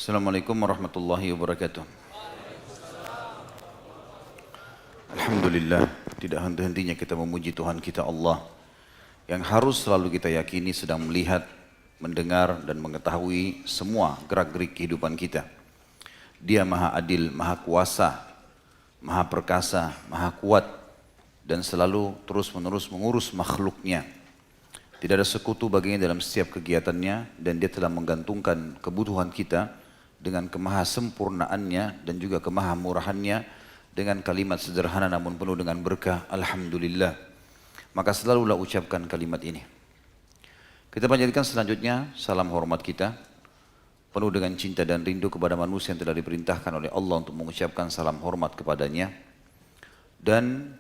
Assalamualaikum warahmatullahi wabarakatuh. Alhamdulillah, tidak henti-hentinya kita memuji Tuhan kita Allah yang harus selalu kita yakini sedang melihat, mendengar dan mengetahui semua gerak-gerik kehidupan kita. Dia maha adil, maha kuasa, maha perkasa, maha kuat dan selalu terus-menerus mengurus makhluknya. Tidak ada sekutu baginya dalam setiap kegiatannya dan dia telah menggantungkan kebutuhan kita dengan kemahasempurnaannya dan juga kemahamurahannya dengan kalimat sederhana namun penuh dengan berkah, Alhamdulillah. Maka selalulah ucapkan kalimat ini. Kita panjatkan selanjutnya salam hormat kita penuh dengan cinta dan rindu kepada manusia yang telah diperintahkan oleh Allah untuk mengucapkan salam hormat kepadanya, dan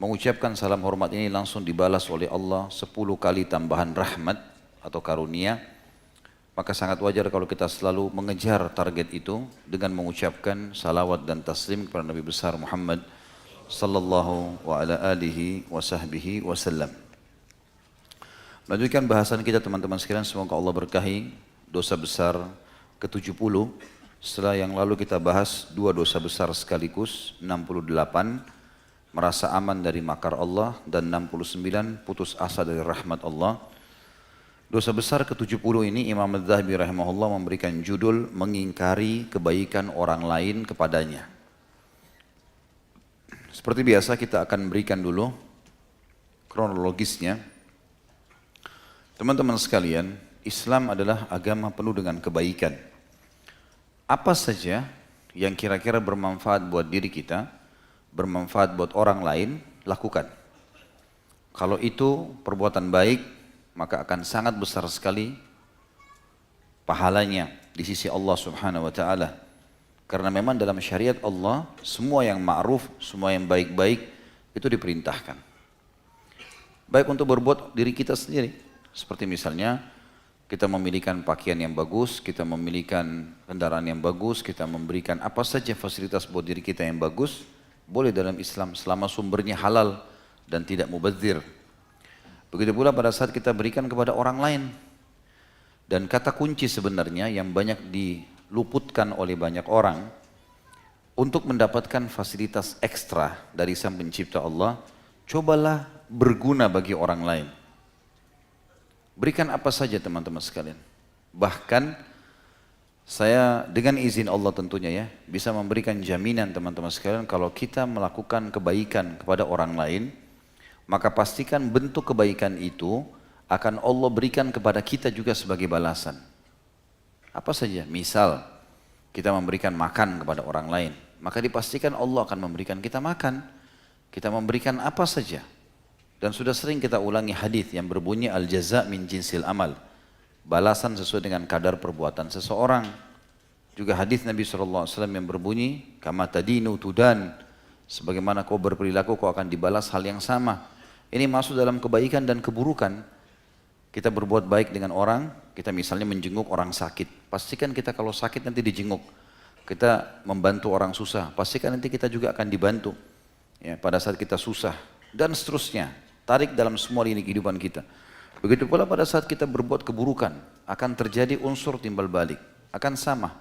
mengucapkan salam hormat ini langsung dibalas oleh Allah 10 kali tambahan rahmat atau karunia. Maka sangat wajar kalau kita selalu mengejar target itu dengan mengucapkan salawat dan taslim kepada Nabi besar Muhammad sallallahu wa ala alihi wa sahbihi wasallam. Melanjutkan bahasan kita teman-teman sekalian, semoga Allah berkahi dosa besar ke-70. Setelah yang lalu kita bahas 2 dosa besar sekaligus, 68 merasa aman dari makar Allah dan 69 putus asa dari rahmat Allah. Dosa besar ke-70 ini Imam Adz-Dzahabi rahimahullah memberikan judul mengingkari kebaikan orang lain kepadanya. Seperti biasa kita akan berikan dulu kronologisnya. Teman-teman sekalian, Islam adalah agama penuh dengan kebaikan. Apa saja yang kira-kira bermanfaat buat diri kita, bermanfaat buat orang lain, lakukan. Kalau itu perbuatan baik, maka akan sangat besar sekali pahalanya di sisi Allah Subhanahu wa taala. Karena memang dalam syariat Allah semua yang ma'ruf, semua yang baik-baik itu diperintahkan. Baik untuk berbuat diri kita sendiri, seperti misalnya kita memilikan pakaian yang bagus, kita memilikan kendaraan yang bagus, kita memberikan apa saja fasilitas buat diri kita yang bagus, boleh dalam Islam selama sumbernya halal dan tidak mubadzir. Begitu pula pada saat kita berikan kepada orang lain. Dan kata kunci sebenarnya yang banyak diluputkan oleh banyak orang untuk mendapatkan fasilitas ekstra dari Sang Pencipta Allah, cobalah berguna bagi orang lain. Berikan apa saja teman-teman sekalian. Bahkan saya dengan izin Allah tentunya ya, bisa memberikan jaminan teman-teman sekalian kalau kita melakukan kebaikan kepada orang lain, maka pastikan bentuk kebaikan itu akan Allah berikan kepada kita juga sebagai balasan. Apa saja? Misal, kita memberikan makan kepada orang lain, maka dipastikan Allah akan memberikan kita makan. Kita memberikan apa saja. Dan sudah sering kita ulangi hadis yang berbunyi al-jaza' min jinsil amal. Balasan sesuai dengan kadar perbuatan seseorang. Juga hadis Nabi SAW yang berbunyi, kama tadinu tudan. Sebagaimana kau berperilaku, kau akan dibalas hal yang sama. Ini masuk dalam kebaikan dan keburukan. Kita berbuat baik dengan orang, kita misalnya menjenguk orang sakit. Pastikan kita kalau sakit nanti dijenguk. Kita membantu orang susah, pastikan nanti kita juga akan dibantu. Ya, pada saat kita susah dan seterusnya. Tarik dalam semua lini kehidupan kita. Begitu pula pada saat kita berbuat keburukan, akan terjadi unsur timbal balik. Akan sama.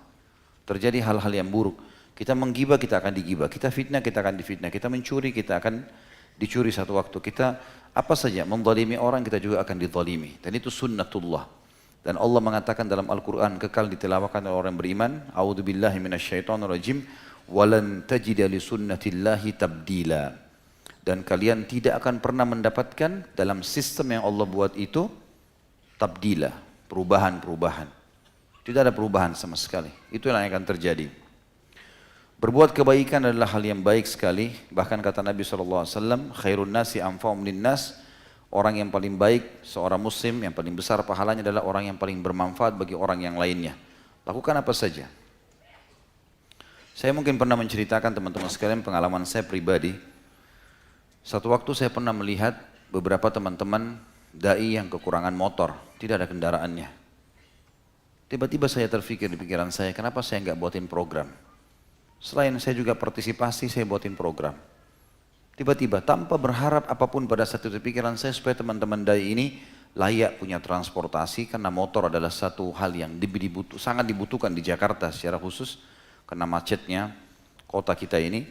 Terjadi hal-hal yang buruk. Kita menggibah, kita akan digibah. Kita fitnah, kita akan difitnah. Kita mencuri, kita akan dicuri satu waktu. Kita apa saja menzalimi orang, kita juga akan dizalimi. Dan itu sunnatullah. Dan Allah mengatakan dalam Al-Quran kekal ditilawakan oleh orang beriman, a'udzubillahi minasyaitonirrajim, walan tajida li sunnatillahi tabdila. Dan kalian tidak akan pernah mendapatkan dalam sistem yang Allah buat itu tabdila, perubahan-perubahan. Tidak ada perubahan sama sekali. Itu yang akan terjadi. Berbuat kebaikan adalah hal yang baik sekali. Bahkan kata Nabi SAW, khairun nasi anfa'um linnas. Orang yang paling baik, seorang muslim yang paling besar pahalanya adalah orang yang paling bermanfaat bagi orang yang lainnya. Lakukan apa saja. Saya mungkin pernah menceritakan teman-teman sekalian pengalaman saya pribadi. Satu waktu saya pernah melihat beberapa teman-teman dai yang kekurangan motor, tidak ada kendaraannya. Tiba-tiba saya terfikir di pikiran saya, kenapa saya nggak buatin program? Selain saya juga partisipasi, saya buatin program. Tiba-tiba tanpa berharap apapun pada saat itu pikiran saya supaya teman-teman dai ini layak punya transportasi, karena motor adalah satu hal yang sangat dibutuhkan di Jakarta secara khusus karena macetnya kota kita ini.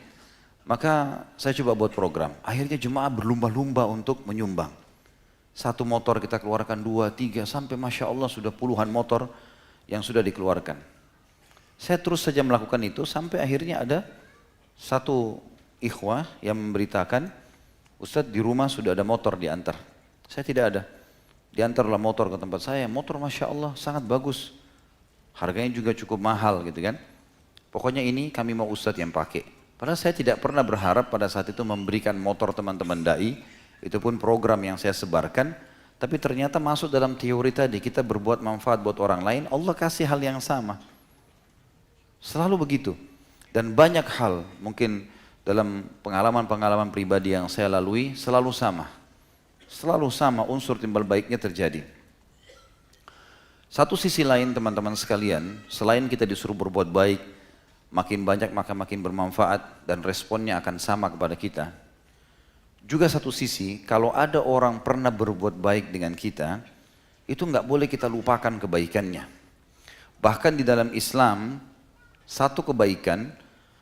Maka saya coba buat program, akhirnya jemaah berlumba-lumba untuk menyumbang. Satu motor kita keluarkan 2, 3, sampai Masya Allah sudah puluhan motor yang sudah dikeluarkan. Saya terus saja melakukan itu sampai akhirnya ada satu ikhwah yang memberitakan, Ustadz di rumah sudah ada motor diantar. Saya tidak ada. Diantarlah motor ke tempat saya, motor Masya Allah sangat bagus. Harganya juga cukup mahal gitu kan. Pokoknya ini kami mau Ustadz yang pakai. Padahal saya tidak pernah berharap pada saat itu memberikan motor teman-teman da'i. Itu pun program yang saya sebarkan. Tapi ternyata masuk dalam teori tadi, kita berbuat manfaat buat orang lain, Allah kasih hal yang sama. Selalu begitu. Dan banyak hal, mungkin dalam pengalaman-pengalaman pribadi yang saya lalui, selalu sama. Selalu sama unsur timbal baiknya terjadi. Satu sisi lain teman-teman sekalian, selain kita disuruh berbuat baik, makin banyak maka makin bermanfaat dan responnya akan sama kepada kita. Juga satu sisi, kalau ada orang pernah berbuat baik dengan kita, itu nggak boleh kita lupakan kebaikannya. Bahkan di dalam Islam, satu kebaikan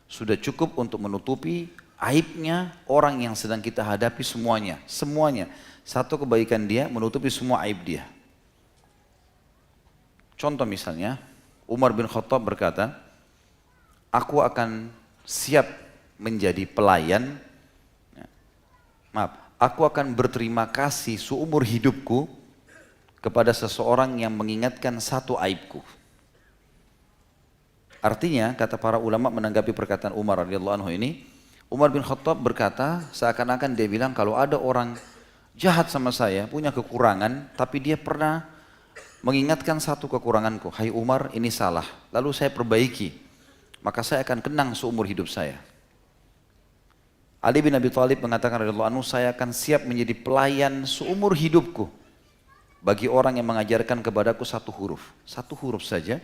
sudah cukup untuk menutupi aibnya orang yang sedang kita hadapi semuanya. Semuanya. Satu kebaikan dia menutupi semua aib dia. Contoh misalnya, Umar bin Khattab berkata, aku akan siap menjadi pelayan, aku akan berterima kasih seumur hidupku kepada seseorang yang mengingatkan satu aibku. Artinya, kata para ulama menanggapi perkataan Umar radhiyallahu anhu ini, Umar bin Khattab berkata, seakan-akan dia bilang kalau ada orang jahat sama saya, punya kekurangan, tapi dia pernah mengingatkan satu kekuranganku, hai Umar ini salah, lalu saya perbaiki, maka saya akan kenang seumur hidup saya. Ali bin Abi Thalib mengatakan radhiyallahu anhu, saya akan siap menjadi pelayan seumur hidupku bagi orang yang mengajarkan kepadaku satu huruf saja,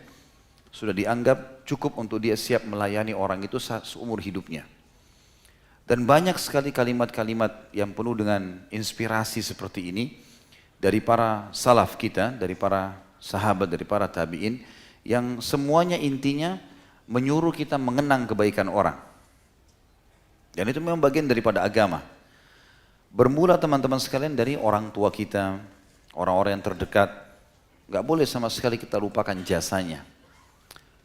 sudah dianggap cukup untuk dia siap melayani orang itu seumur hidupnya. Dan banyak sekali kalimat-kalimat yang penuh dengan inspirasi seperti ini dari para salaf kita, dari para sahabat, dari para tabi'in, yang semuanya intinya menyuruh kita mengenang kebaikan orang. Dan itu memang bagian daripada agama. Bermula teman-teman sekalian dari orang tua kita, orang-orang yang terdekat. Gak boleh sama sekali kita lupakan jasanya.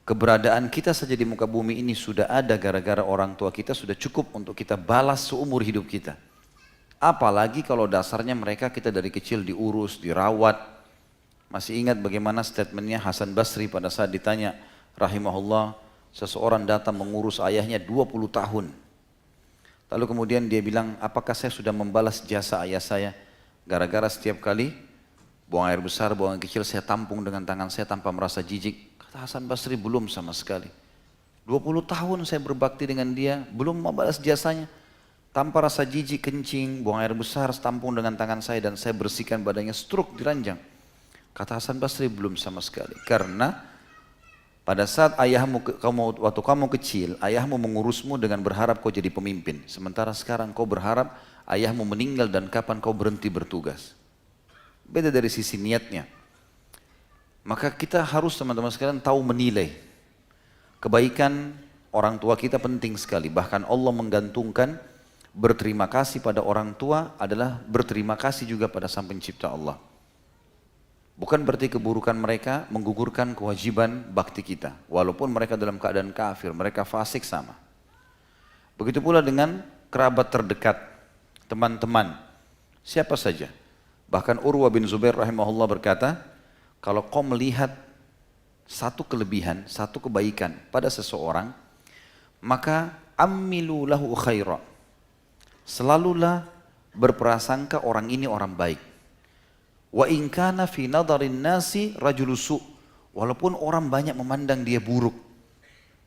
Keberadaan kita saja di muka bumi ini sudah ada gara-gara orang tua kita, sudah cukup untuk kita balas seumur hidup kita. Apalagi kalau dasarnya mereka kita dari kecil diurus, dirawat. Masih ingat bagaimana statementnya Hasan Basri pada saat ditanya, rahimahullah, seseorang datang mengurus ayahnya 20 tahun. Lalu kemudian dia bilang, apakah saya sudah membalas jasa ayah saya? Gara-gara setiap kali buang air besar, buang air kecil, saya tampung dengan tangan saya tanpa merasa jijik. Hasan Basri belum sama sekali. 20 tahun saya berbakti dengan dia, belum membalas jasanya. Tanpa rasa jijik, kencing, buang air besar, tampung dengan tangan saya dan saya bersihkan badannya, stroke diranjang. Kata Hasan Basri belum sama sekali. Karena pada saat waktu kamu kecil, ayahmu mengurusmu dengan berharap kau jadi pemimpin. Sementara sekarang kau berharap ayahmu meninggal dan kapan kau berhenti bertugas. Beda dari sisi niatnya. Maka kita harus teman-teman sekalian tahu menilai. Kebaikan orang tua kita penting sekali. Bahkan Allah menggantungkan berterima kasih pada orang tua adalah berterima kasih juga pada Sang Pencipta Allah. Bukan berarti keburukan mereka menggugurkan kewajiban bakti kita. Walaupun mereka dalam keadaan kafir, mereka fasik sama. Begitu pula dengan kerabat terdekat, teman-teman, siapa saja. Bahkan Urwah bin Zubair rahimahullah berkata, kalau kau melihat satu kelebihan, satu kebaikan pada seseorang, maka amilu lahu khaira. Selalulah berprasangka orang ini orang baik. Wa in kana fi nadharin nasi rajulusu. Walaupun orang banyak memandang dia buruk,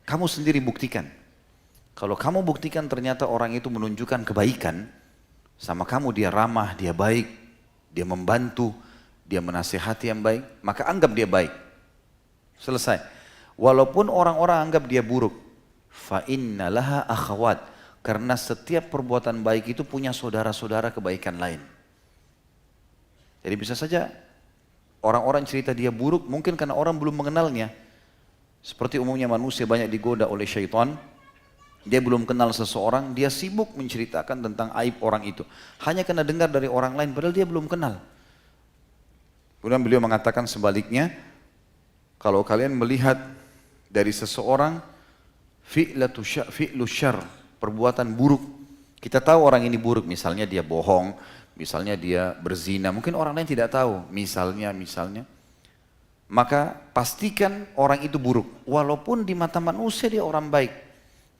kamu sendiri buktikan. Kalau kamu buktikan ternyata orang itu menunjukkan kebaikan, sama kamu dia ramah, dia baik, dia membantu, dia menasihati yang baik, maka anggap dia baik. Selesai. Walaupun orang-orang anggap dia buruk, fa inna laha akhawat, karena setiap perbuatan baik itu punya saudara-saudara kebaikan lain. Jadi bisa saja Orang-orang cerita dia buruk mungkin karena orang belum mengenalnya. Seperti umumnya manusia banyak digoda oleh syaitan. Dia belum kenal seseorang, dia sibuk menceritakan tentang aib orang itu. Hanya karena dengar dari orang lain padahal dia belum kenal. Kemudian beliau mengatakan sebaliknya, kalau kalian melihat dari seseorang fi'lu syarr, perbuatan buruk, kita tahu orang ini buruk, misalnya dia bohong, misalnya dia berzina, mungkin orang lain tidak tahu, misalnya, maka pastikan orang itu buruk, walaupun di mata manusia dia orang baik,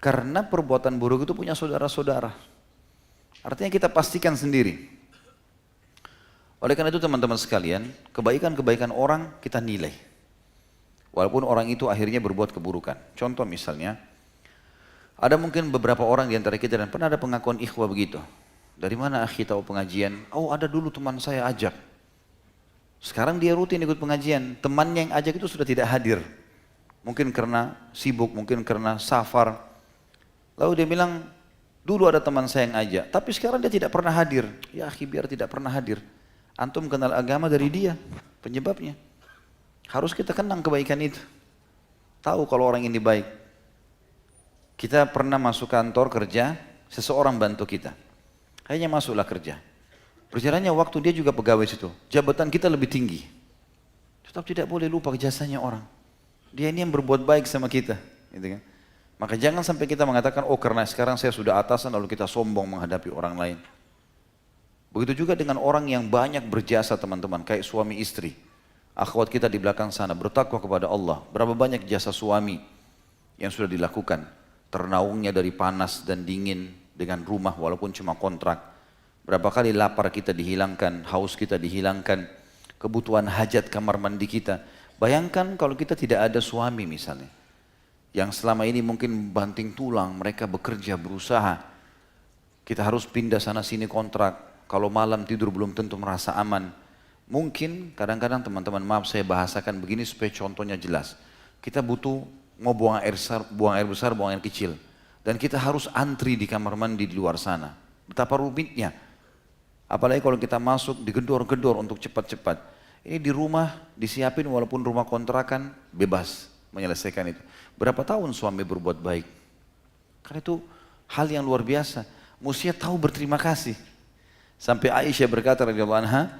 karena perbuatan buruk itu punya saudara-saudara. Artinya kita pastikan sendiri. Oleh karena itu teman-teman sekalian, kebaikan-kebaikan orang kita nilai. Walaupun orang itu akhirnya berbuat keburukan. Contoh misalnya, ada mungkin beberapa orang di antara kita dan pernah ada pengakuan ikhwah begitu. Dari mana akhi tahu pengajian? Oh ada dulu teman saya ajak. Sekarang dia rutin ikut pengajian. Temannya yang ajak itu sudah tidak hadir. Mungkin karena sibuk, mungkin karena safar. Lalu dia bilang, dulu ada teman saya yang ajak. Tapi sekarang dia tidak pernah hadir. Ya akhi biar tidak pernah hadir. Antum kenal agama dari dia, penyebabnya. Harus kita kenang kebaikan itu. Tahu kalau orang ini baik. Kita pernah masuk kantor kerja, seseorang bantu kita. Akhirnya masuklah kerja. Perjalanannya waktu dia juga pegawai situ. Jabatan kita lebih tinggi. Tetap tidak boleh lupa jasanya orang. Dia ini yang berbuat baik sama kita. Gitu kan? Maka jangan sampai kita mengatakan, oh karena sekarang saya sudah atasan lalu kita sombong menghadapi orang lain. Begitu juga dengan orang yang banyak berjasa teman-teman, kayak suami istri. Akhwat kita di belakang sana bertakwa kepada Allah. Berapa banyak jasa suami yang sudah dilakukan. Ternaungnya dari panas dan dingin dengan rumah walaupun cuma kontrak. Berapa kali lapar kita dihilangkan, haus kita dihilangkan, kebutuhan hajat kamar mandi kita. Bayangkan kalau kita tidak ada suami misalnya. Yang selama ini mungkin banting tulang, mereka bekerja, berusaha. Kita harus pindah sana sini kontrak. Kalau malam tidur belum tentu merasa aman. Mungkin kadang-kadang teman-teman maaf saya bahasakan begini supaya contohnya jelas. Kita butuh mau buang air besar, buang air kecil. Dan kita harus antri di kamar mandi di luar sana. Betapa rumitnya. Apalagi kalau kita masuk digedor-gedor untuk cepat-cepat. Ini di rumah disiapin walaupun rumah kontrakan bebas menyelesaikan itu. Berapa tahun suami berbuat baik? Karena itu hal yang luar biasa. Mesti tahu berterima kasih. Sampai Aisyah berkata radhiyallahu anha,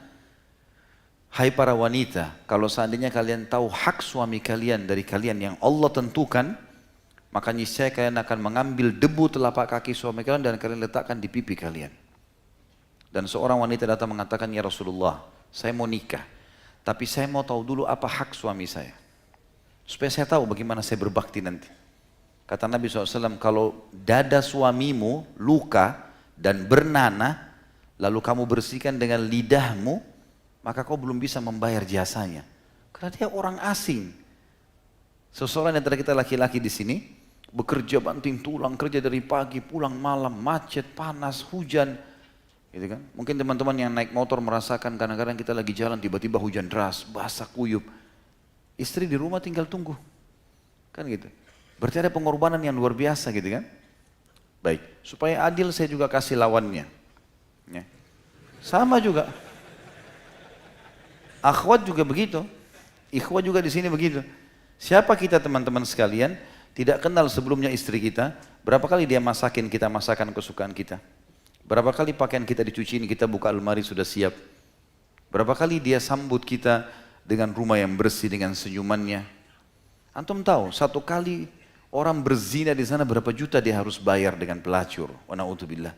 hai para wanita, kalau seandainya kalian tahu hak suami kalian dari kalian yang Allah tentukan, maka niscaya kalian akan mengambil debu telapak kaki suami kalian dan kalian letakkan di pipi kalian. Dan seorang wanita datang mengatakan, ya Rasulullah, saya mau nikah, tapi saya mau tahu dulu apa hak suami saya, supaya saya tahu bagaimana saya berbakti nanti. Kata Nabi SAW, kalau dada suamimu luka dan bernanah, lalu kamu bersihkan dengan lidahmu, maka kau belum bisa membayar jasanya. Karena dia orang asing. Seseorang antara kita laki-laki di sini, bekerja banting tulang, kerja dari pagi, pulang malam, macet, panas, hujan. Gitu kan? Mungkin teman-teman yang naik motor merasakan kadang-kadang kita lagi jalan, tiba-tiba hujan deras, basah kuyup. Istri di rumah tinggal tunggu. Kan gitu. Berarti ada pengorbanan yang luar biasa gitu kan. Baik, supaya adil saya juga kasih lawannya. Ya. Sama juga. Akhwat juga begitu. Ikhwat juga di sini begitu. Siapa kita teman-teman sekalian tidak kenal sebelumnya istri kita, berapa kali dia masakin kita masakan kesukaan kita? Berapa kali pakaian kita dicuciin, kita buka almari sudah siap? Berapa kali dia sambut kita dengan rumah yang bersih dengan senyumannya? Antum tahu, satu kali orang berzina di sana berapa juta dia harus bayar dengan pelacur? Wa na'udzubillah.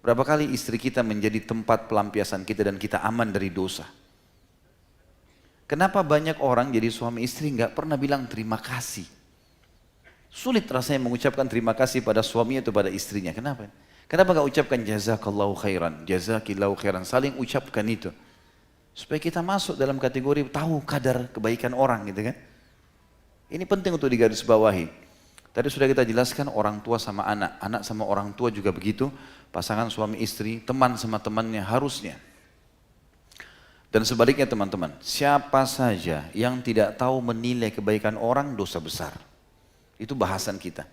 Berapa kali istri kita menjadi tempat pelampiasan kita dan kita aman dari dosa? Kenapa banyak orang jadi suami istri nggak pernah bilang terima kasih? Sulit rasanya mengucapkan terima kasih pada suaminya atau pada istrinya. Kenapa? Kenapa nggak ucapkan jazakallahu khairan, jazakillahu khairan? Saling ucapkan itu. Supaya kita masuk dalam kategori tahu kadar kebaikan orang gitu kan. Ini penting untuk digarisbawahi. Tadi sudah kita jelaskan orang tua sama anak, anak sama orang tua juga begitu, pasangan suami istri, teman sama temannya harusnya. Dan sebaliknya teman-teman, siapa saja yang tidak tahu menilai kebaikan orang, dosa besar. Itu bahasan kita.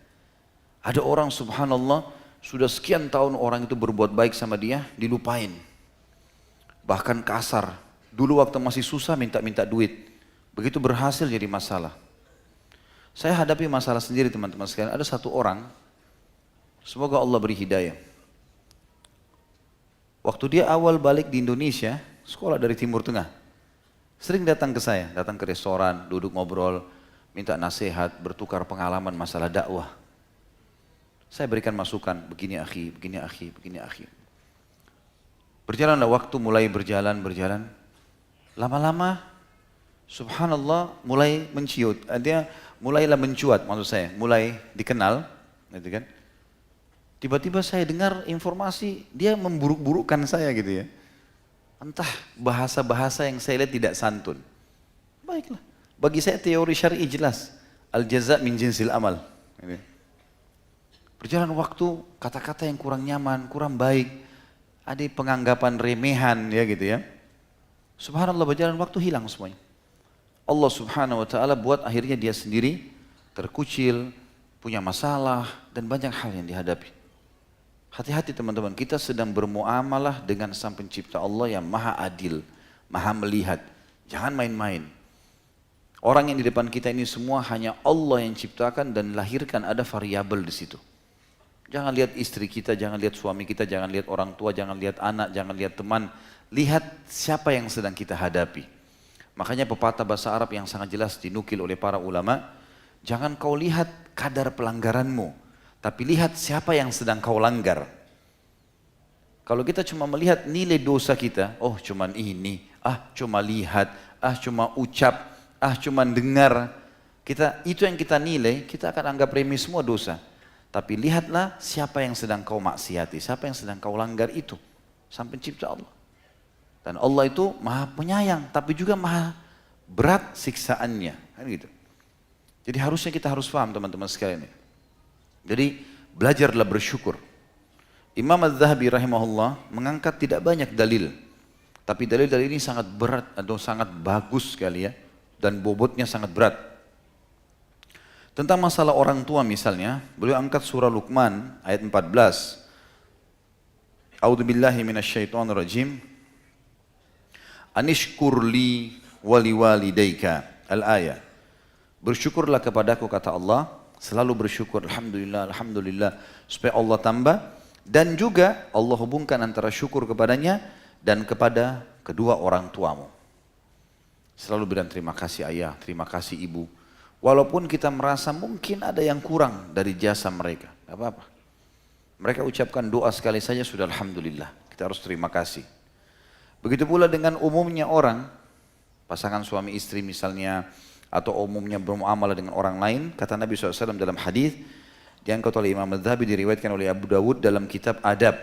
Ada orang subhanallah, sudah sekian tahun orang itu berbuat baik sama dia, dilupain. Bahkan kasar, Dulu waktu masih susah minta-minta duit. Begitu berhasil jadi masalah. Saya hadapi masalah sendiri teman-teman sekalian. Ada satu orang, semoga Allah beri hidayah. Waktu dia awal balik di Indonesia, sekolah dari Timur Tengah. Sering datang ke saya, datang ke restoran, duduk ngobrol, minta nasihat, bertukar pengalaman masalah dakwah. Saya berikan masukan, begini akhi, begini akhi, begini akhi. Berjalanlah waktu, mulai berjalan. Lama-lama, subhanallah, mulai menciut. Dia mulailah mencuat, maksud saya, mulai dikenal, gitu kan. Tiba-tiba saya dengar informasi, dia memburuk-burukkan saya gitu ya. Entah bahasa-bahasa yang saya lihat tidak santun. Baiklah, bagi saya teori syar'i jelas. Al-jaza' min jinsil amal. Berjalan waktu, kata-kata yang kurang nyaman, kurang baik. Ada penganggapan remehan ya gitu ya. Subhanallah, berjalan waktu hilang semuanya. Allah subhanahu wa ta'ala buat akhirnya dia sendiri terkucil, punya masalah dan banyak hal yang dihadapi. Hati-hati teman-teman, kita sedang bermuamalah dengan Sang Pencipta Allah yang maha adil, maha melihat. Jangan main-main. Orang yang di depan kita ini semua hanya Allah yang ciptakan dan lahirkan, ada variabel di situ. Jangan lihat istri kita, jangan lihat suami kita, jangan lihat orang tua, jangan lihat anak, jangan lihat teman. Lihat siapa yang sedang kita hadapi. Makanya pepatah bahasa Arab yang sangat jelas dinukil oleh para ulama, jangan kau lihat kadar pelanggaranmu, tapi lihat siapa yang sedang kau langgar. Kalau kita cuma melihat nilai dosa kita, oh cuman ini, cuma lihat, cuma ucap, cuma dengar, itu yang kita nilai, kita akan anggap remeh semua dosa. Tapi lihatlah siapa yang sedang kau maksiati, siapa yang sedang kau langgar itu. Sang Pencipta Allah. Dan Allah itu maha penyayang, tapi juga maha berat siksaannya. Kan gitu. Jadi harusnya kita harus paham teman-teman sekalian. Jadi belajarlah bersyukur. Imam Az-Zahabi rahimahullah mengangkat tidak banyak dalil. Tapi dalil-dalil ini sangat berat atau sangat bagus sekali ya. Dan bobotnya sangat berat. Tentang masalah orang tua misalnya, beliau angkat surah Luqman ayat 14. A'udzubillahi minasyaitonirrajim. Anishkur li wali walidayka. Al-ayah. Bersyukurlah kepadaku kata Allah, selalu bersyukur, alhamdulillah, alhamdulillah, supaya Allah tambah. Dan juga Allah hubungkan antara syukur kepadanya dan kepada kedua orang tuamu. Selalu bilang terima kasih ayah, terima kasih ibu. Walaupun kita merasa mungkin ada yang kurang dari jasa mereka, tidak apa-apa. Mereka ucapkan doa sekali saja sudah alhamdulillah, kita harus terima kasih. Begitu pula dengan umumnya orang, pasangan suami istri misalnya, atau umumnya bermuamalah dengan orang lain, kata Nabi SAW dalam hadis diangkat oleh Imam Az-Zahabi, diriwayatkan oleh Abu Dawud dalam kitab Adab.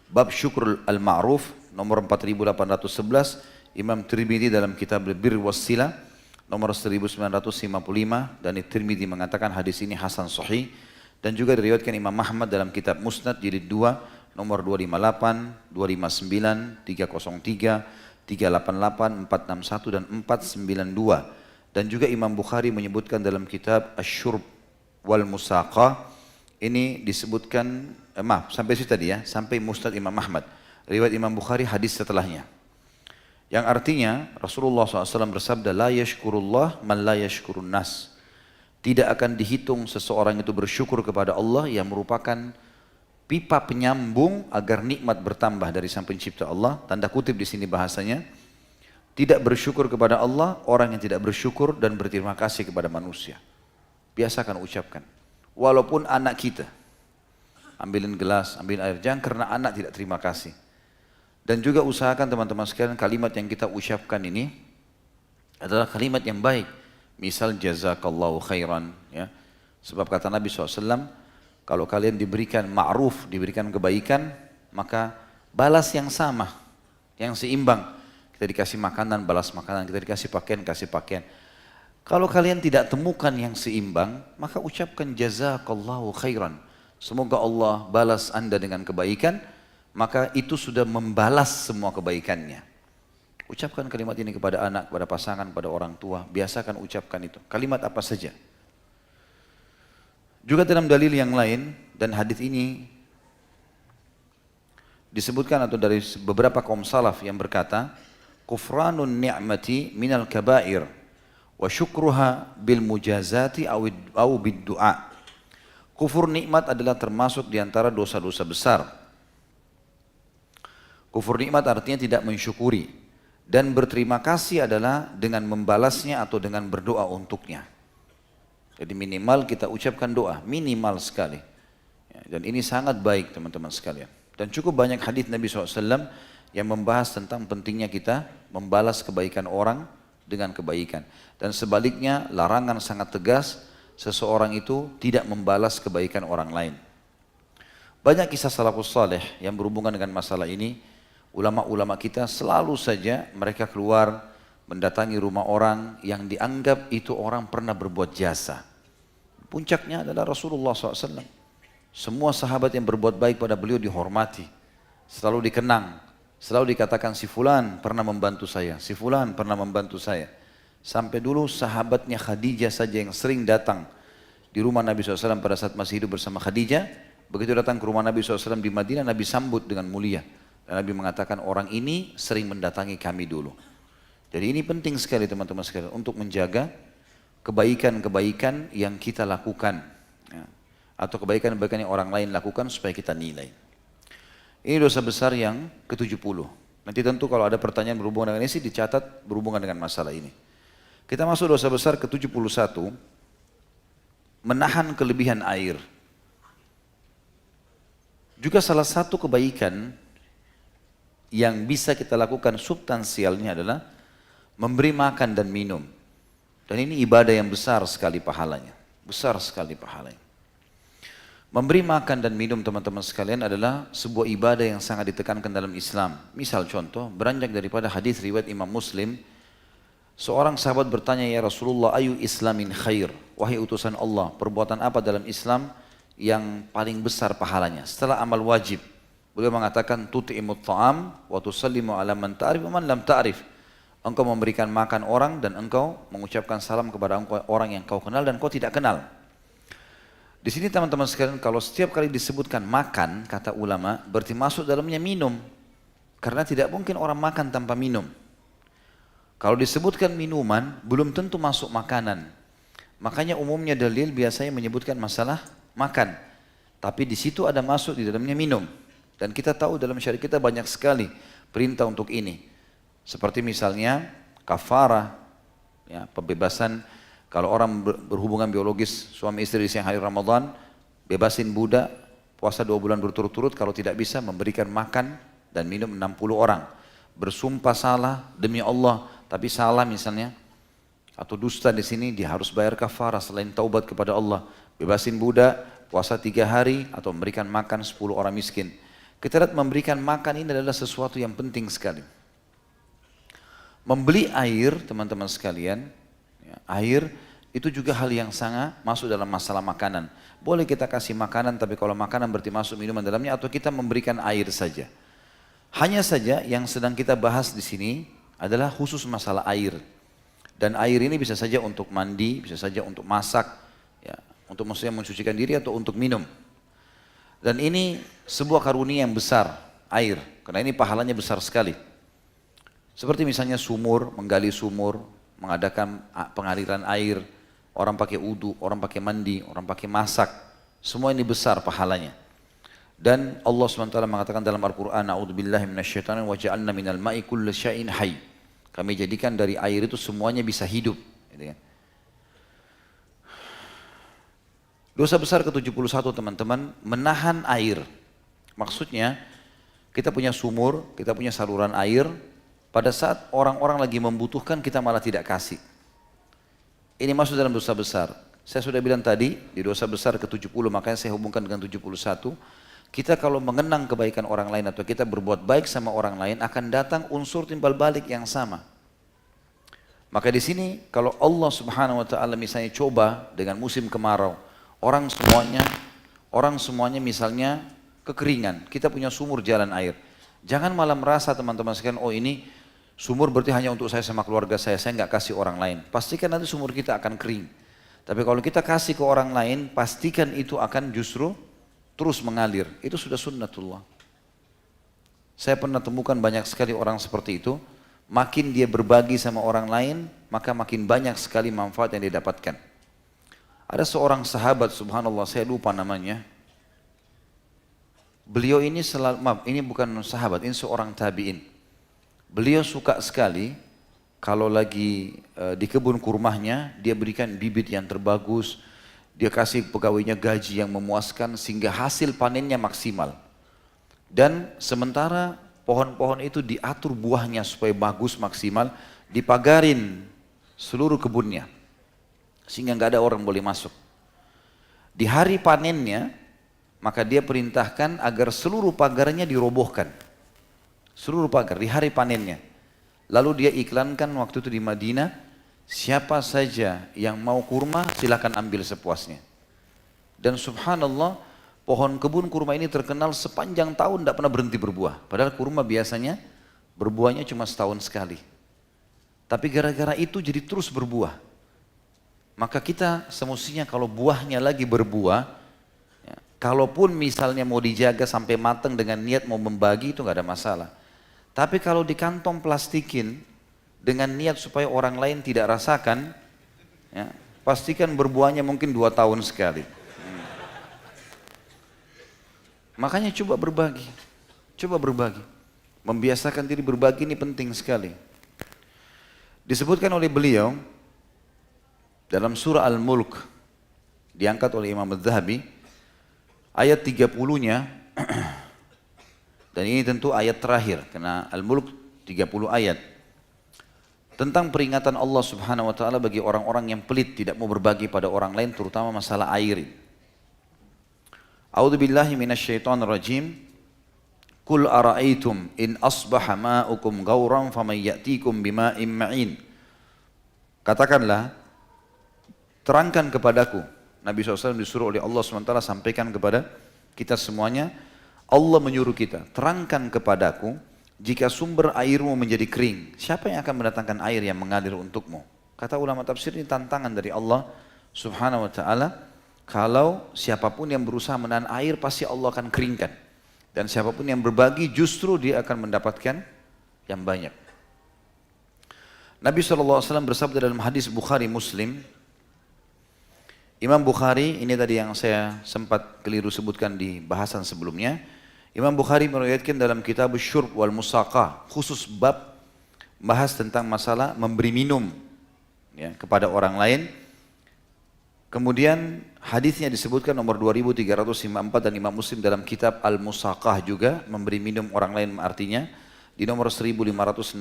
Bab syukur al-ma'ruf nomor 4811, Imam Tirmidzi dalam kitab Bir Wassila nomor 1955, dan Tirmidzi mengatakan hadis ini hasan sahih, dan juga diriwayatkan Imam Ahmad dalam kitab Musnad jilid 2 nomor 258, 259, 303, 388, 461 dan 492, dan juga Imam Bukhari menyebutkan dalam kitab Asy-Syurb wal Musaqah. Ini disebutkan sampai situ tadi ya, sampai Musnad Imam Ahmad. Riwayat Imam Bukhari hadis setelahnya. Yang artinya Rasulullah SAW bersabda, la yashkurullah man la yashkurun nas. Tidak akan dihitung seseorang itu bersyukur kepada Allah yang merupakan pipa penyambung agar nikmat bertambah dari Sang Pencipta Allah. Tanda kutip di sini bahasanya. Tidak bersyukur kepada Allah orang yang tidak bersyukur dan berterima kasih kepada manusia. Biasakan ucapkan. Walaupun anak kita, ambilin gelas, ambil air, jangan karena anak tidak terima kasih. Dan juga usahakan teman-teman sekalian kalimat yang kita ucapkan ini adalah kalimat yang baik. Misal jazakallahu khairan. Ya. Sebab kata Nabi SAW, kalau kalian diberikan ma'ruf, diberikan kebaikan, maka balas yang sama, yang seimbang. Kita dikasih makanan, balas makanan. Kita dikasih pakaian, kasih pakaian. Kalau kalian tidak temukan yang seimbang, maka ucapkan jazakallahu khairan. Semoga Allah balas anda dengan kebaikan, maka itu sudah membalas semua kebaikannya. Ucapkan kalimat ini kepada anak, kepada pasangan, kepada orang tua. Biasakan ucapkan itu. Kalimat apa saja. Juga dalam dalil yang lain, dan hadis ini disebutkan atau dari beberapa kaum salaf yang berkata, kufranun ni'mati minal kabair wa syukruha bil mujazati aw bid du'a. Kufur nikmat adalah termasuk di antara dosa-dosa besar. Kufur nikmat artinya tidak mensyukuri, dan berterima kasih adalah dengan membalasnya atau dengan berdoa untuknya. Jadi minimal kita ucapkan doa, minimal sekali. Dan ini sangat baik teman-teman sekalian. Dan cukup banyak hadis Nabi SAW yang membahas tentang pentingnya kita membalas kebaikan orang dengan kebaikan. Dan sebaliknya larangan sangat tegas seseorang itu tidak membalas kebaikan orang lain. Banyak kisah salafus saleh yang berhubungan dengan masalah ini. Ulama-ulama kita selalu saja mereka keluar mendatangi rumah orang yang dianggap itu orang pernah berbuat jasa. Puncaknya adalah Rasulullah SAW. Semua sahabat yang berbuat baik pada beliau dihormati, selalu dikenang, selalu dikatakan si fulan pernah membantu saya, si fulan pernah membantu saya. Sampai dulu sahabatnya Khadijah saja yang sering datang di rumah Nabi SAW pada saat masih hidup bersama Khadijah. Begitu datang ke rumah Nabi SAW di Madinah, Nabi sambut dengan mulia. Dan Nabi mengatakan orang ini sering mendatangi kami dulu. Jadi ini penting sekali teman-teman sekalian untuk menjaga kebaikan-kebaikan yang kita lakukan. Ya. Atau kebaikan-kebaikan yang orang lain lakukan supaya kita nilai. Ini dosa besar yang ke-70. Nanti tentu kalau ada pertanyaan berhubungan dengan ini sih dicatat berhubungan dengan masalah ini. Kita masuk dosa besar ke-71, menahan kelebihan air. Juga salah satu kebaikan yang bisa kita lakukan substansialnya adalah memberi makan dan minum. Dan ini ibadah yang besar sekali pahalanya. Besar sekali pahalanya. Memberi makan dan minum teman-teman sekalian adalah sebuah ibadah yang sangat ditekankan dalam Islam. Misal contoh, beranjak daripada hadis riwayat Imam Muslim, seorang sahabat bertanya, ya Rasulullah, ayu islamin khair? Wahai utusan Allah, perbuatan apa dalam Islam yang paling besar pahalanya? Setelah amal wajib, beliau mengatakan, tut'imut ta'am wa tusallimu ala man ta'rif wa man lam ta'rif. Engkau memberikan makan orang dan engkau mengucapkan salam kepada orang yang kau kenal dan kau tidak kenal. Di sini teman-teman sekalian, kalau setiap kali disebutkan makan, kata ulama, berarti masuk dalamnya minum. Karena tidak mungkin orang makan tanpa minum. Kalau disebutkan minuman, belum tentu masuk makanan. Makanya umumnya dalil biasanya menyebutkan masalah makan. Tapi di situ ada masuk di dalamnya minum. Dan kita tahu dalam syariat kita banyak sekali perintah untuk ini. Seperti misalnya kafarah, ya, pembebasan kalau orang berhubungan biologis suami istri di siang hari Ramadan, bebasin budak, puasa 2 bulan berturut-turut, kalau tidak bisa memberikan makan dan minum 60 orang. Bersumpah salah demi Allah, tapi salah misalnya, atau dusta di sini, dia harus bayar kafarah selain taubat kepada Allah. Bebasin budak, puasa 3 hari, atau memberikan makan 10 orang miskin. Kita lihat memberikan makan ini adalah sesuatu yang penting sekali. Membeli air, teman-teman sekalian, ya, air itu juga hal yang sangat masuk dalam masalah makanan. Boleh kita kasih makanan, tapi kalau makanan berarti masuk minuman dalamnya, atau kita memberikan air saja. Hanya saja yang sedang kita bahas di sini adalah khusus masalah air. Dan air ini bisa saja untuk mandi, bisa saja untuk masak, ya, untuk maksudnya mencucikan diri atau untuk minum. Dan ini sebuah karunia yang besar, air, karena ini pahalanya besar sekali. Seperti misalnya sumur, menggali sumur, mengadakan pengaliran air, orang pakai wudu, orang pakai mandi, orang pakai masak, semua ini besar pahalanya. Dan Allah SWT mengatakan dalam Al-Quran, A'udzubillahi minasyaitonir wa ja'alna minal ma'i kulli syai'in hayy. Kami jadikan dari air itu semuanya bisa hidup. Gitu ya. Dosa besar ke-71 teman-teman, menahan air. Maksudnya, kita punya sumur, kita punya saluran air, pada saat orang-orang lagi membutuhkan kita malah tidak kasih. Ini masuk dalam dosa besar. Saya sudah bilang tadi, di dosa besar ke-70, makanya saya hubungkan dengan 71. Kita kalau mengenang kebaikan orang lain atau kita berbuat baik sama orang lain, akan datang unsur timbal balik yang sama. Maka di sini kalau Allah Subhanahu wa taala misalnya coba dengan musim kemarau, orang semuanya misalnya kekeringan, kita punya sumur jalan air. Jangan malah merasa teman-teman sekalian, oh ini sumur berarti hanya untuk saya sama keluarga saya nggak kasih orang lain. Pastikan nanti sumur kita akan kering. Tapi kalau kita kasih ke orang lain, pastikan itu akan justru terus mengalir. Itu sudah sunnatullah. Saya pernah temukan banyak sekali orang seperti itu. makin dia berbagi sama orang lain, maka makin banyak sekali manfaat yang dia dapatkan. Ada seorang sahabat, subhanallah, saya lupa namanya. Beliau ini selalu, maaf, ini bukan sahabat, ini seorang tabi'in. Beliau suka sekali kalau lagi di kebun kurmahnya, dia berikan bibit yang terbagus, dia kasih pegawainya gaji yang memuaskan sehingga hasil panennya maksimal. Dan sementara pohon-pohon itu diatur buahnya supaya bagus maksimal, dipagarin seluruh kebunnya sehingga nggak ada orang boleh masuk. Di hari panennya, maka dia perintahkan agar seluruh pagarnya dirobohkan. Seluruh pagar di hari panennya. Lalu dia iklankan waktu itu di Madinah, siapa saja yang mau kurma silakan ambil sepuasnya. Dan subhanallah, pohon kebun kurma ini terkenal sepanjang tahun tidak pernah berhenti berbuah. Padahal kurma biasanya berbuahnya cuma setahun sekali. Tapi gara-gara itu jadi terus berbuah. Maka kita semestinya kalau buahnya lagi berbuah, ya, kalaupun misalnya mau dijaga sampai matang dengan niat mau membagi itu nggak ada masalah. Tapi kalau di kantong plastikin dengan niat supaya orang lain tidak rasakan, ya, pastikan berbuahnya mungkin 2 tahun sekali. Makanya coba berbagi, coba berbagi. Membiasakan diri berbagi ini penting sekali. Disebutkan oleh beliau dalam surah Al-Mulk, diangkat oleh Imam Az-Zahabi, ayat 30-nya, dan ini tentu ayat terakhir, karena Al-Mulk 30 ayat, tentang peringatan Allah Subhanahu wa Ta'ala bagi orang-orang yang pelit, tidak mau berbagi pada orang lain, terutama masalah air. A'udzu billahi minasyaitonir rajim. Qul ara'aitum in asbaha ma'ukum ghauran faman ya'tikum bima'in ma'in. Katakanlah, terangkan kepadaku. Nabi SAW disuruh oleh Allah SWT sampaikan kepada kita semuanya. Allah menyuruh kita, terangkan kepadaku jika sumber airmu menjadi kering. Siapa yang akan mendatangkan air yang mengalir untukmu? Kata ulama tafsir, ini tantangan dari Allah Subhanahu wa Ta'ala. Kalau siapapun yang berusaha menahan air pasti Allah akan keringkan. Dan siapapun yang berbagi justru dia akan mendapatkan yang banyak. Nabi SAW bersabda dalam hadis Bukhari Muslim. Imam Bukhari, ini tadi yang saya sempat keliru sebutkan di bahasan sebelumnya. Imam Bukhari meriwayatkan dalam kitab Syurb wal Musaqah, khusus bab bahas tentang masalah memberi minum, ya, kepada orang lain. Kemudian hadisnya disebutkan nomor 2354 dan Imam Muslim dalam kitab Al-Musaqah juga, memberi minum orang lain artinya. Di nomor 1566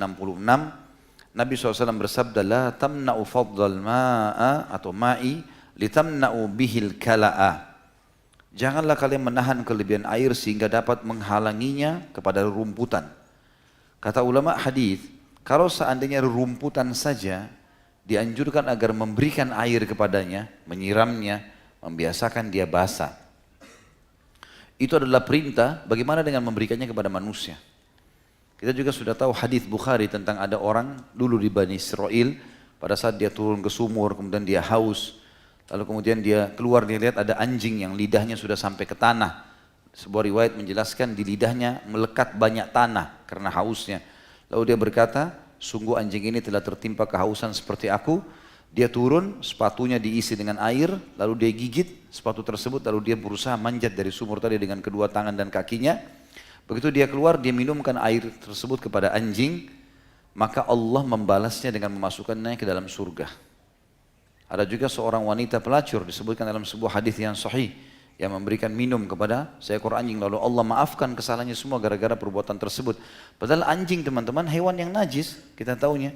Nabi SAW bersabda, la tamna'u fadlal ma'a atau ma'i litamna'u bihil kala'a. Janganlah kalian menahan kelebihan air sehingga dapat menghalanginya kepada rumputan. Kata ulama hadis, kalau seandainya rumputan saja dianjurkan agar memberikan air kepadanya, menyiramnya, membiasakan dia basah. Itu adalah perintah, bagaimana dengan memberikannya kepada manusia? Kita juga sudah tahu hadis Bukhari tentang ada orang dulu di Bani Israel, pada saat dia turun ke sumur, kemudian dia haus, lalu kemudian dia keluar, dia lihat ada anjing yang lidahnya sudah sampai ke tanah. Sebuah riwayat menjelaskan di lidahnya melekat banyak tanah karena hausnya. Lalu dia berkata, sungguh anjing ini telah tertimpa kehausan seperti aku. Dia turun, sepatunya diisi dengan air, lalu dia gigit sepatu tersebut, lalu dia berusaha manjat dari sumur tadi dengan kedua tangan dan kakinya. Begitu dia keluar, dia minumkan air tersebut kepada anjing, maka Allah membalasnya dengan memasukkannya ke dalam surga. Ada juga seorang wanita pelacur, disebutkan dalam sebuah hadis yang sahih, yang memberikan minum kepada seekor anjing, lalu Allah maafkan kesalahannya semua gara-gara perbuatan tersebut. Padahal anjing, teman-teman, hewan yang najis, kita tahunya.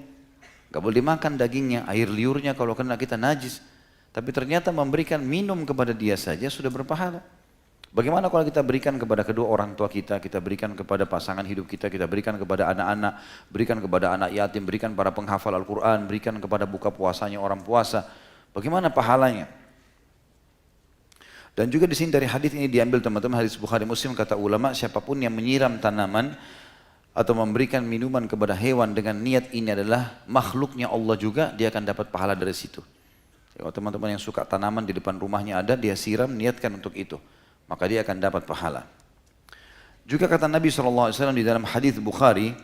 Gak boleh dimakan dagingnya, air liurnya kalau kena kita najis. Tapi ternyata memberikan minum kepada dia saja sudah berpahala. Bagaimana kalau kita berikan kepada kedua orang tua kita, kita berikan kepada pasangan hidup kita, kita berikan kepada anak-anak, berikan kepada anak yatim, berikan para penghafal Al-Quran, berikan kepada buka puasanya orang puasa. Bagaimana pahalanya? Dan juga di sini dari hadis ini diambil, teman-teman, hadis Bukhari Muslim, kata ulama, siapapun yang menyiram tanaman atau memberikan minuman kepada hewan dengan niat ini adalah makhluknya Allah juga, dia akan dapat pahala dari situ. Kalau teman-teman yang suka tanaman di depan rumahnya ada, dia siram, niatkan untuk itu, maka dia akan dapat pahala. Juga kata Nabi SAW di dalam hadis Bukhari,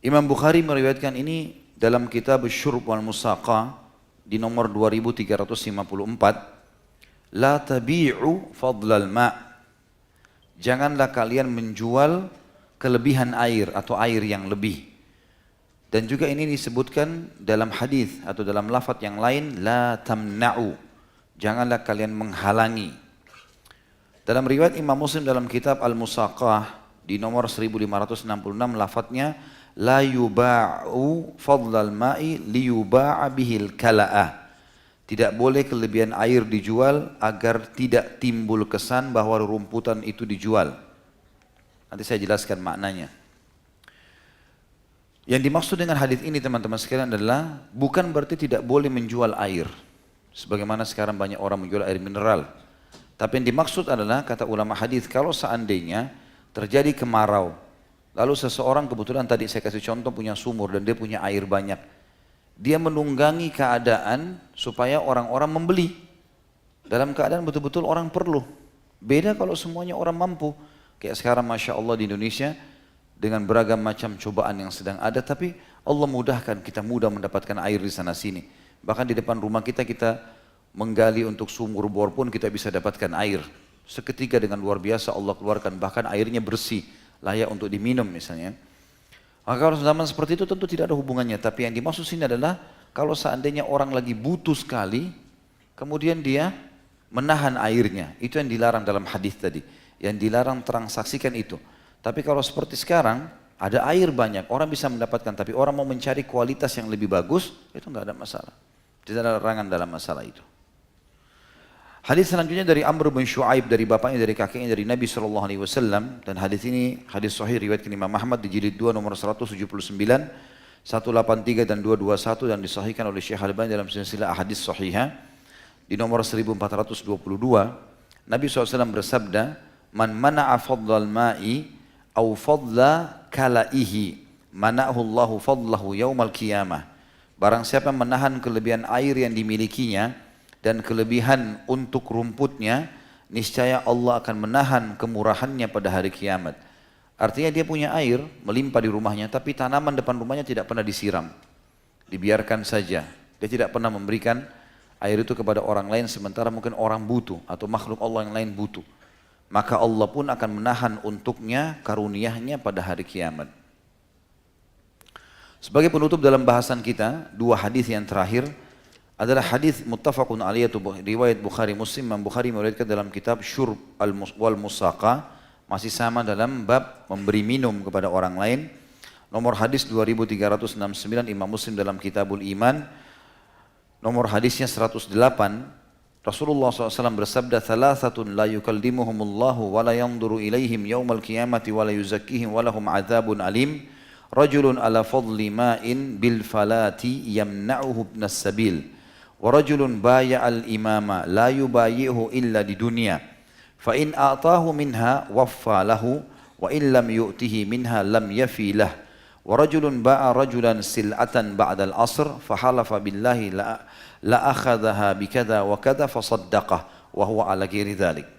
Imam Bukhari meriwayatkan ini dalam kitab Syurb wal Musaqa di nomor 2354. La tabi'u fadlal ma'. Janganlah kalian menjual kelebihan air atau air yang lebih. Dan juga ini disebutkan dalam hadis atau dalam lafaz yang lain, la tamna'u. Janganlah kalian menghalangi. Dalam riwayat Imam Muslim dalam kitab Al-Musaqah di nomor 1566 lafadznya, la yuba'u fadlal ma'i liyuba'a bihil kala'ah. Tidak boleh kelebihan air dijual agar tidak timbul kesan bahwa rumputan itu dijual. Nanti saya jelaskan maknanya. Yang dimaksud dengan hadis ini teman-teman sekalian adalah bukan berarti tidak boleh menjual air. Sebagaimana sekarang banyak orang menjual air mineral. Tapi yang dimaksud adalah, kata ulama hadis, kalau seandainya terjadi kemarau, lalu seseorang kebetulan tadi saya kasih contoh punya sumur dan dia punya air banyak, dia menunggangi keadaan supaya orang-orang membeli. Dalam keadaan betul-betul orang perlu. Beda kalau semuanya orang mampu. Kayak sekarang Masya Allah di Indonesia dengan beragam macam cobaan yang sedang ada, tapi Allah mudahkan, kita mudah mendapatkan air di sana sini. Bahkan di depan rumah kita menggali untuk sumur bor pun kita bisa dapatkan air. Seketika dengan luar biasa Allah keluarkan, bahkan airnya bersih, layak untuk diminum misalnya. Maka kalau zaman seperti itu tentu tidak ada hubungannya. Tapi yang dimaksud sini adalah kalau seandainya orang lagi butuh sekali, kemudian dia menahan airnya. Itu yang dilarang dalam hadis tadi. Yang dilarang transaksikan itu. Tapi kalau seperti sekarang, ada air banyak, orang bisa mendapatkan. Tapi orang mau mencari kualitas yang lebih bagus, itu nggak ada masalah. Tidak ada larangan dalam masalah itu. Hadis selanjutnya dari Amr bin Shu'aib, dari bapaknya, dari kakeknya, dari Nabi SAW. Dan hadis ini hadis sahih riwayat Imam Ahmad di jilid 2 nomor 179, 183 dan 221, dan disahihkan oleh Syekh Al-Albani dalam silsilah hadis sahihah di nomor 1422. Nabi SAW bersabda, man mana'a fadlal ma'i au fadla kalaihi mana'ahu Allahu fadlahu yaumal qiyamah. Barang siapa menahan kelebihan air yang dimilikinya dan kelebihan untuk rumputnya, niscaya Allah akan menahan kemurahannya pada hari kiamat. Artinya dia punya air melimpah di rumahnya, tapi tanaman depan rumahnya tidak pernah disiram, dibiarkan saja. Dia tidak pernah memberikan air itu kepada orang lain, sementara mungkin orang butuh atau makhluk Allah yang lain butuh. Maka Allah pun akan menahan untuknya karunia-Nya pada hari kiamat. Sebagai penutup dalam bahasan kita, dua hadis yang terakhir adalah hadis muttafaqun alaih, riwayat Bukhari Muslim. Imam Bukhari meriwayatkan dalam kitab Syurb wal Musaqa, masih sama dalam bab memberi minum kepada orang lain. Nomor hadis 2369, Imam Muslim dalam Kitabul Iman, nomor hadisnya 108. Rasulullah SAW bersabda, thalathatun la yukallimuhumullahu wa la yanzuru ilaihim yawmal qiyamati wa la yuzakkihim wa lahum adzabun alim. Rajulun ala fadli ma'in bil falati yamna'uhu ibnas sabil. ورجل بايع الإمام لا يبايعه إلا لدنيا فإن أعطاه منها وفى له وإن لم يؤته منها لم يفي له ورجل باع رجلا سلعة بعد العصر فحلف بالله لا أخذها بكذا وكذا فصدقه وهو على غير ذلك.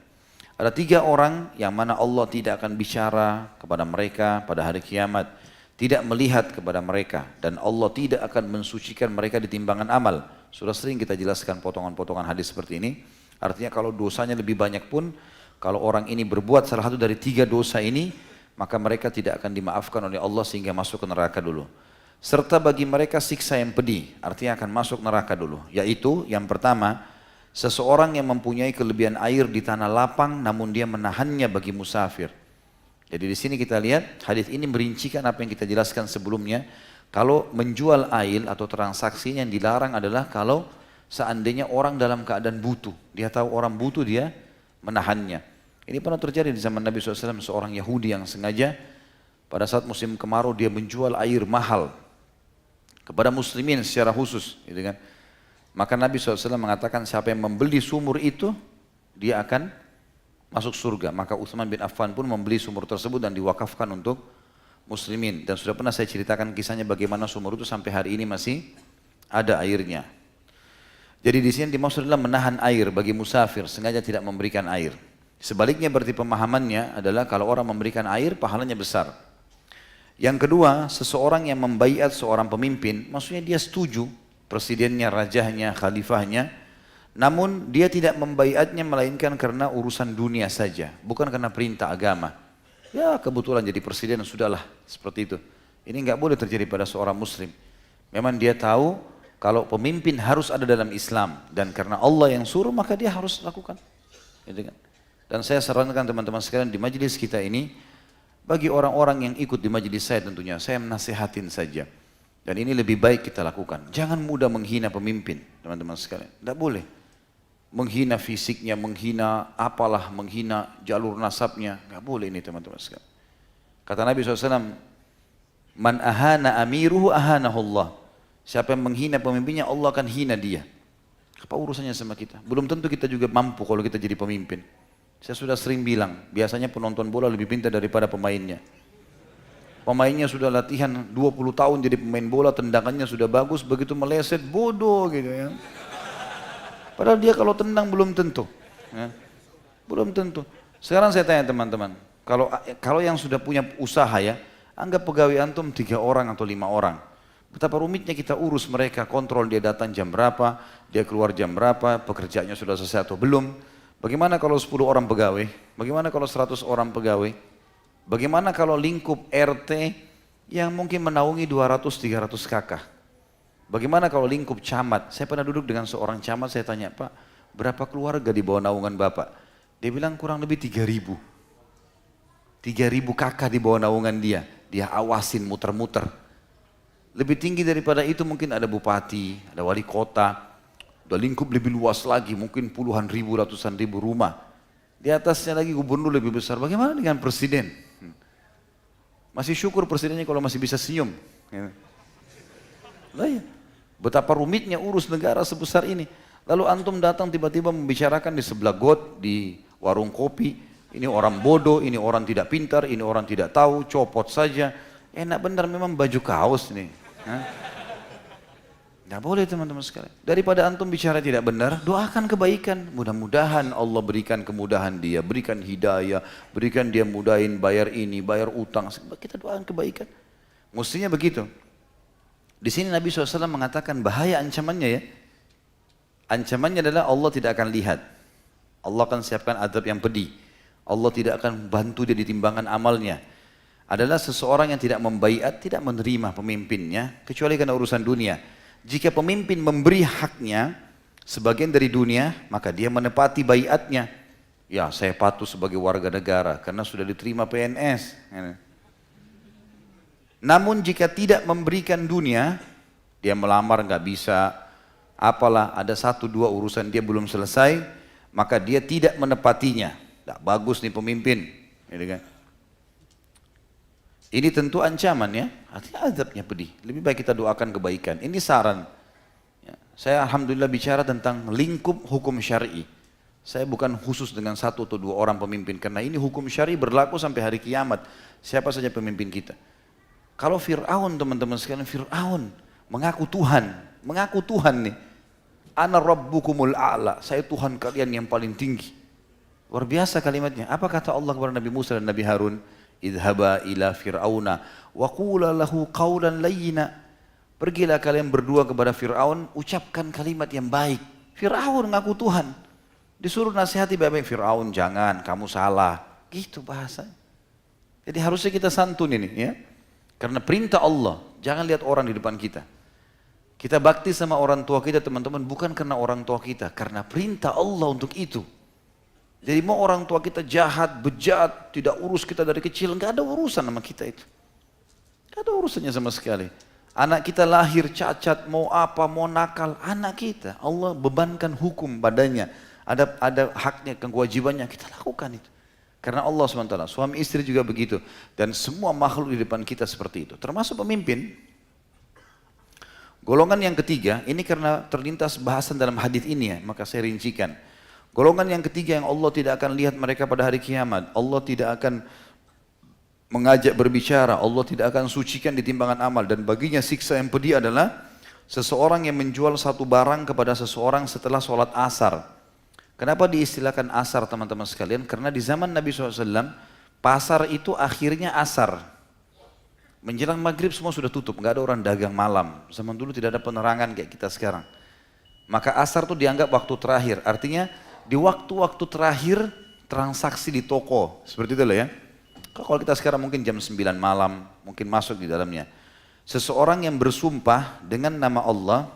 Ada tiga orang yang mana Allah tidak akan bicara kepada mereka pada hari kiamat, tidak melihat kepada mereka, dan Allah tidak akan mensucikan mereka di timbangan amal. Sudah sering kita jelaskan potongan-potongan hadis seperti ini. Artinya kalau dosanya lebih banyak pun, kalau orang ini berbuat salah satu dari tiga dosa ini, maka mereka tidak akan dimaafkan oleh Allah sehingga masuk ke neraka dulu. Serta bagi mereka siksa yang pedih, artinya akan masuk neraka dulu. Yaitu yang pertama, seseorang yang mempunyai kelebihan air di tanah lapang namun dia menahannya bagi musafir. Jadi di sini kita lihat hadis ini merincikan apa yang kita jelaskan sebelumnya. Kalau menjual air atau transaksinya yang dilarang adalah kalau seandainya orang dalam keadaan butuh. Dia tahu orang butuh, dia menahannya. Ini pernah terjadi di zaman Nabi SAW, seorang Yahudi yang sengaja pada saat musim kemarau dia menjual air mahal kepada muslimin secara khusus. Gitu kan. Maka Nabi SAW mengatakan siapa yang membeli sumur itu, dia akan masuk surga. Maka Utsman bin Affan pun membeli sumur tersebut dan diwakafkan untuk muslimin. Dan sudah pernah saya ceritakan kisahnya bagaimana sumur itu sampai hari ini masih ada airnya. Jadi di sini dimaksud adalah menahan air bagi musafir, sengaja tidak memberikan air. Sebaliknya berarti pemahamannya adalah kalau orang memberikan air pahalanya besar. Yang kedua, seseorang yang membaiat seorang pemimpin, maksudnya dia setuju, presidennya, rajahnya, khalifahnya, namun dia tidak membaiatnya melainkan karena urusan dunia saja, bukan karena perintah agama. Ya kebetulan jadi presiden, sudahlah, seperti itu. Ini nggak boleh terjadi pada seorang muslim. Memang dia tahu kalau pemimpin harus ada dalam Islam, dan karena Allah yang suruh maka dia harus lakukan. Gitu kan? Dan saya sarankan teman-teman sekalian di majelis kita ini, bagi orang-orang yang ikut di majelis saya tentunya, saya menasihatin saja. Dan ini lebih baik kita lakukan. Jangan mudah menghina pemimpin, teman-teman sekalian. Tidak boleh. Menghina fisiknya, menghina apalah, menghina jalur nasabnya. Tidak boleh ini teman-teman sekalian. Kata Nabi SAW, Man ahana amiruhu ahanahullah. Siapa yang menghina pemimpinnya, Allah akan hina dia. Apa urusannya sama kita? Belum tentu kita juga mampu kalau kita jadi pemimpin. Saya sudah sering bilang, biasanya penonton bola lebih pintar daripada pemainnya. Pemainnya sudah latihan 20 tahun jadi pemain bola, tendangannya sudah bagus, begitu meleset bodoh gitu ya. Padahal dia kalau tendang belum tentu. Ya. Belum tentu. Sekarang saya tanya teman-teman, kalau yang sudah punya usaha ya, anggap pegawai antum 3 orang atau 5 orang. Betapa rumitnya kita urus mereka, kontrol dia datang jam berapa, dia keluar jam berapa, pekerjaannya sudah selesai atau belum. Bagaimana kalau 10 orang pegawai? Bagaimana kalau 100 orang pegawai? Bagaimana kalau lingkup RT yang mungkin menaungi 200-300 kakak? Bagaimana kalau lingkup camat? Saya pernah duduk dengan seorang camat, saya tanya, Pak, berapa keluarga di bawah naungan Bapak? Dia bilang kurang lebih 3.000. 3.000 kakak di bawah naungan dia. Dia awasin muter-muter. Lebih tinggi daripada itu mungkin ada bupati, ada wali kota. Udah lingkup lebih luas lagi, mungkin puluhan ribu, ratusan ribu rumah. Di atasnya lagi gubernur lebih besar. Bagaimana dengan presiden? Masih syukur presidennya kalau masih bisa senyum. Lah ya, betapa rumitnya urus negara sebesar ini. Lalu antum datang tiba-tiba membicarakan di sebelah got, di warung kopi. Ini orang bodoh, ini orang tidak pintar, ini orang tidak tahu, copot saja. Enak benar memang baju kaos nih. Tidak boleh teman-teman sekalian. Daripada antum bicara tidak benar, doakan kebaikan. Mudah-mudahan Allah berikan kemudahan dia, berikan hidayah, berikan dia mudahin bayar ini, bayar utang. Kita doakan kebaikan. Mestinya begitu. Di sini Nabi SAW mengatakan bahaya ancamannya ya. Ancamannya adalah Allah tidak akan lihat. Allah akan siapkan azab yang pedih. Allah tidak akan bantu dia di timbangan amalnya. Adalah seseorang yang tidak membaiat, tidak menerima pemimpinnya, kecuali karena urusan dunia. Jika pemimpin memberi haknya sebagian dari dunia, maka dia menepati baiatnya. Ya, saya patuh sebagai warga negara karena sudah diterima PNS. Namun jika tidak memberikan dunia, dia melamar nggak bisa, apalah ada 1-2 urusan dia belum selesai, maka dia tidak menepatinya. Nggak bagus nih pemimpin, gitu kan? Ini tentu ancaman ya, artinya azabnya pedih. Lebih baik kita doakan kebaikan. Ini saran. Ya, saya alhamdulillah bicara tentang lingkup hukum syar'i. Saya bukan khusus dengan 1 atau 2 orang pemimpin, karena ini hukum syar'i berlaku sampai hari kiamat. Siapa saja pemimpin kita. Kalau Fir'aun teman-teman sekalian, Fir'aun mengaku Tuhan nih. Ana rabbukumul a'la, saya Tuhan kalian yang paling tinggi. Luar biasa kalimatnya. Apa kata Allah kepada Nabi Musa dan Nabi Harun? Idhaba ila fir'auna wa qula lahu qawlan layyina. Pergilah kalian berdua kepada Fir'aun, ucapkan kalimat yang baik. Fir'aun ngaku Tuhan. Disuruh nasihati baik-baik, Fir'aun jangan, kamu salah. Gitu bahasa. Jadi harusnya kita santun ini ya. Karena perintah Allah, jangan lihat orang di depan kita. Kita bakti sama orang tua kita teman-teman bukan karena orang tua kita, karena perintah Allah untuk itu. Jadi mau orang tua kita jahat, bejat, tidak urus kita dari kecil, nggak ada urusan sama kita itu. Nggak ada urusannya sama sekali. Anak kita lahir cacat, mau apa, mau nakal, anak kita. Allah bebankan hukum padanya. Ada haknya, kewajibannya, kita lakukan itu. Karena Allah SWT, suami istri juga begitu. Dan semua makhluk di depan kita seperti itu. Termasuk pemimpin. Golongan yang ketiga, ini karena terlintas bahasan dalam hadis ini ya, maka saya rincikan. Golongan yang ketiga yang Allah tidak akan lihat mereka pada hari kiamat. Allah tidak akan mengajak berbicara. Allah tidak akan sucikan di timbangan amal. Dan baginya siksa yang pedih adalah seseorang yang menjual satu barang kepada seseorang setelah sholat asar. Kenapa diistilahkan asar teman-teman sekalian? Karena di zaman Nabi SAW, pasar itu akhirnya asar. Menjelang maghrib semua sudah tutup, nggak ada orang dagang malam. Zaman dulu tidak ada penerangan kayak kita sekarang. Maka asar itu dianggap waktu terakhir. Artinya di waktu-waktu terakhir transaksi di toko. Seperti itu lah ya. Kalau kita sekarang mungkin jam 9 malam, mungkin masuk di dalamnya. Seseorang yang bersumpah dengan nama Allah,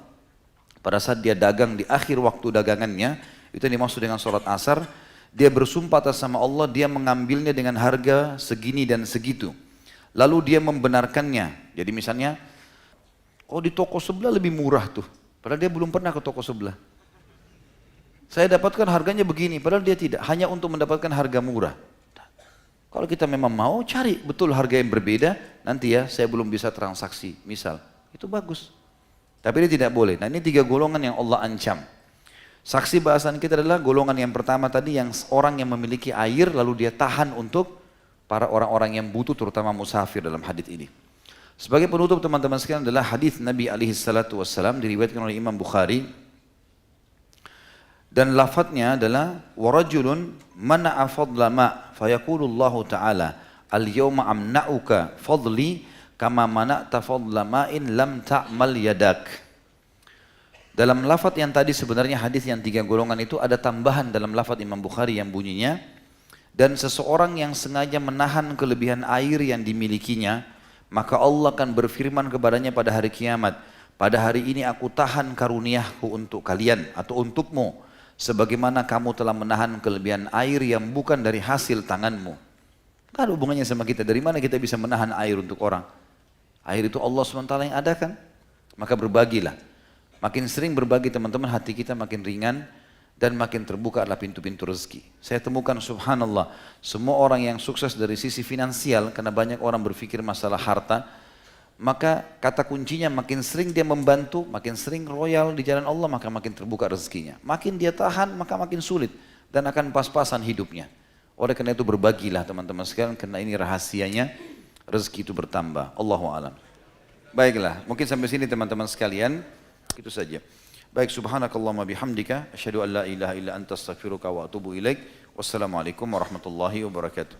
pada saat dia dagang di akhir waktu dagangannya, itu yang dimaksud dengan sholat asar, dia bersumpah atas nama Allah, dia mengambilnya dengan harga segini dan segitu. Lalu dia membenarkannya. Jadi misalnya, oh di toko sebelah lebih murah tuh. Padahal dia belum pernah ke toko sebelah. Saya dapatkan harganya begini, padahal dia tidak. Hanya untuk mendapatkan harga murah. Kalau kita memang mau cari betul harga yang berbeda, nanti ya saya belum bisa transaksi. Misal, itu bagus. Tapi ini tidak boleh. Nah ini 3 golongan yang Allah ancam. Saksi bahasan kita adalah golongan yang pertama tadi, yang orang yang memiliki air lalu dia tahan untuk para orang-orang yang butuh, terutama musafir dalam hadis ini. Sebagai penutup teman-teman sekalian adalah hadis Nabi SAW diriwayatkan oleh Imam Bukhari. Dan lafadznya adalah warajulun mana'a fadla ma fayaqulullahu ta'ala al-yawma amna'uka fadli kama mana'ta fadla ma'in lam ta'mal yadak. Dalam lafadz yang tadi sebenarnya hadis yang 3 golongan itu ada tambahan dalam lafadz Imam Bukhari yang bunyinya, dan seseorang yang sengaja menahan kelebihan air yang dimilikinya, maka Allah akan berfirman kepadanya pada hari kiamat, pada hari ini aku tahan karuniaku untuk kalian atau untukmu, sebagaimana kamu telah menahan kelebihan air yang bukan dari hasil tanganmu. Gak ada hubungannya sama kita, dari mana kita bisa menahan air untuk orang? Air itu Allah SWT yang adakan, maka berbagilah. Makin sering berbagi teman-teman, hati kita makin ringan, dan makin terbuka adalah pintu-pintu rezeki. Saya temukan subhanallah, semua orang yang sukses dari sisi finansial, karena banyak orang berpikir masalah harta, maka kata kuncinya makin sering dia membantu, makin sering royal di jalan Allah, maka makin terbuka rezekinya. Makin dia tahan, maka makin sulit dan akan pas-pasan hidupnya. Oleh karena itu berbagilah teman-teman sekalian, karena ini rahasianya rezeki itu bertambah. Allahu a'lam. Baiklah, mungkin sampai sini teman-teman sekalian, itu saja. Baik, subhanakallahumma bihamdika asyhadu an la ilaha illa anta astaghfiruka wa atubu ilaik. Wassalamualaikum warahmatullahi wabarakatuh.